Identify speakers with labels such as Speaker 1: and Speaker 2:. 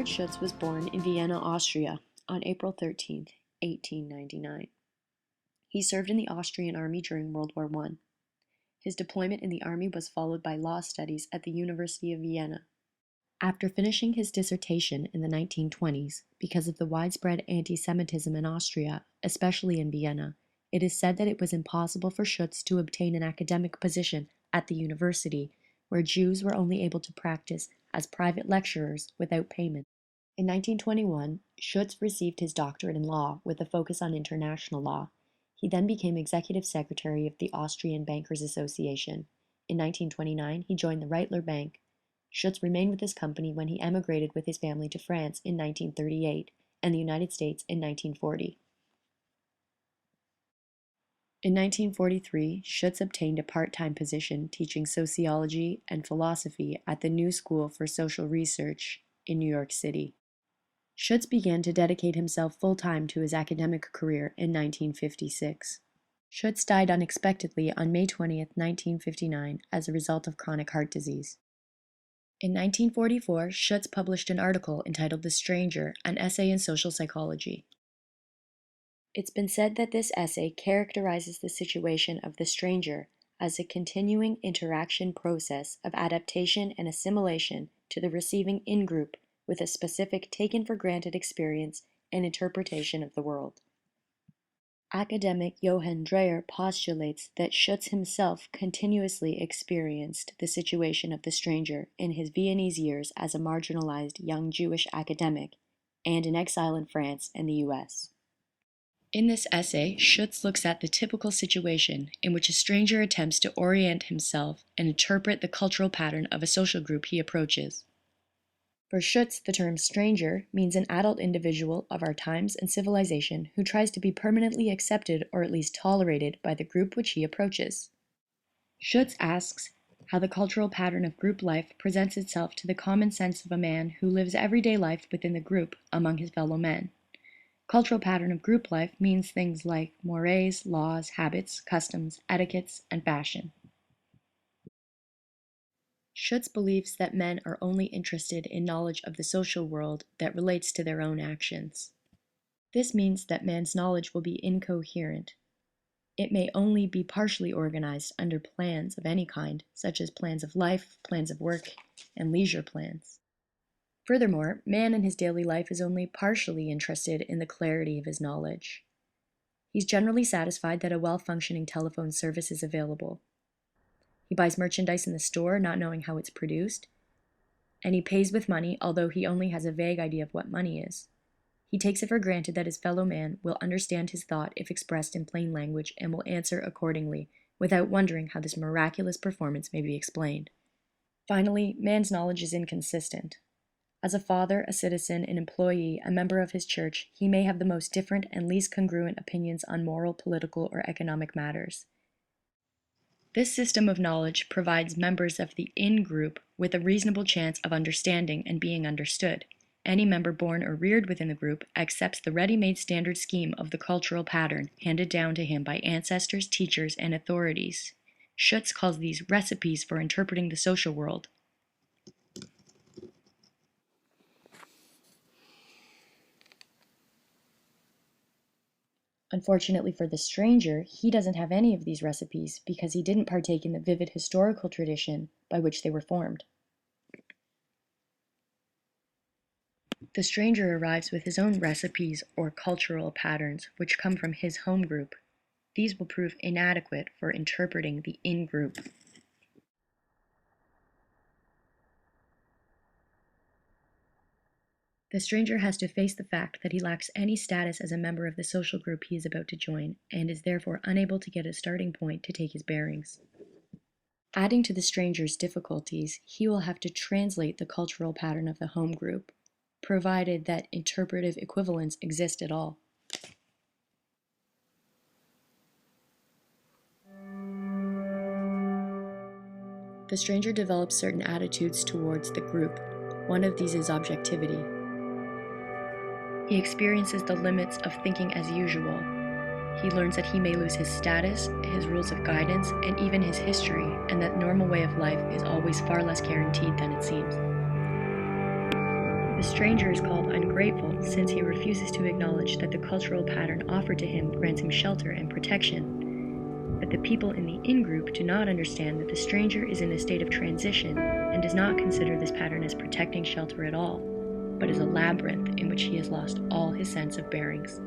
Speaker 1: Alfred Schutz was born in Vienna, Austria, on April 13, 1899. He served in the Austrian army during World War I. His deployment in the army was followed by law studies at the University of Vienna. After finishing his dissertation in the 1920s, because of the widespread anti-Semitism in Austria, especially in Vienna, it is said that it was impossible for Schutz to obtain an academic position at the university, where Jews were only able to practice as private lecturers without payment. In 1921, Schutz received his doctorate in law with a focus on international law. He then became executive secretary of the Austrian Bankers Association. In 1929, he joined the Reitler Bank. Schutz remained with this company when he emigrated with his family to France in 1938 and the United States in 1940. In 1943, Schutz obtained a part-time position teaching sociology and philosophy at the New School for Social Research in New York City. Schutz began to dedicate himself full-time to his academic career in 1956. Schutz died unexpectedly on May 20, 1959, as a result of chronic heart disease. In 1944, Schutz published an article entitled "The Stranger, an Essay in Social Psychology." It's been said that this essay characterizes the situation of the stranger as a continuing interaction process of adaptation and assimilation to the receiving in-group with a specific taken-for-granted experience and interpretation of the world. Academic Johann Dreyer postulates that Schutz himself continuously experienced the situation of the stranger in his Viennese years as a marginalized young Jewish academic and in exile in France and the US. In this essay, Schutz looks at the typical situation in which a stranger attempts to orient himself and interpret the cultural pattern of a social group he approaches. For Schutz, the term stranger means an adult individual of our times and civilization who tries to be permanently accepted or at least tolerated by the group which he approaches. Schutz asks how the cultural pattern of group life presents itself to the common sense of a man who lives everyday life within the group among his fellow men. Cultural pattern of group life means things like mores, laws, habits, customs, etiquettes, and fashion. Schutz believes that men are only interested in knowledge of the social world that relates to their own actions. This means that man's knowledge will be incoherent. It may only be partially organized under plans of any kind, such as plans of life, plans of work, and leisure plans. Furthermore, man in his daily life is only partially interested in the clarity of his knowledge. He's generally satisfied that a well-functioning telephone service is available. He buys merchandise in the store, not knowing how it's produced, and he pays with money, although he only has a vague idea of what money is. He takes it for granted that his fellow man will understand his thought if expressed in plain language and will answer accordingly, without wondering how this miraculous performance may be explained. Finally, man's knowledge is inconsistent. As a father, a citizen, an employee, a member of his church, he may have the most different and least congruent opinions on moral, political, or economic matters. This system of knowledge provides members of the in-group with a reasonable chance of understanding and being understood. Any member born or reared within the group accepts the ready-made standard scheme of the cultural pattern handed down to him by ancestors, teachers, and authorities. Schutz calls these recipes for interpreting the social world. Unfortunately for the stranger, he doesn't have any of these recipes because he didn't partake in the vivid historical tradition by which they were formed. The stranger arrives with his own recipes or cultural patterns which come from his home group. These will prove inadequate for interpreting the in-group. The stranger has to face the fact that he lacks any status as a member of the social group he is about to join, and is therefore unable to get a starting point to take his bearings. Adding to the stranger's difficulties, he will have to translate the cultural pattern of the home group, provided that interpretive equivalents exist at all. The stranger develops certain attitudes towards the group. One of these is objectivity. He experiences the limits of thinking as usual. He learns that he may lose his status, his rules of guidance, and even his history, and that normal way of life is always far less guaranteed than it seems. The stranger is called ungrateful since he refuses to acknowledge that the cultural pattern offered to him grants him shelter and protection. But the people in the in-group do not understand that the stranger is in a state of transition and does not consider this pattern as protecting shelter at all, but as a labyrinth in which he has lost all his sense of bearings.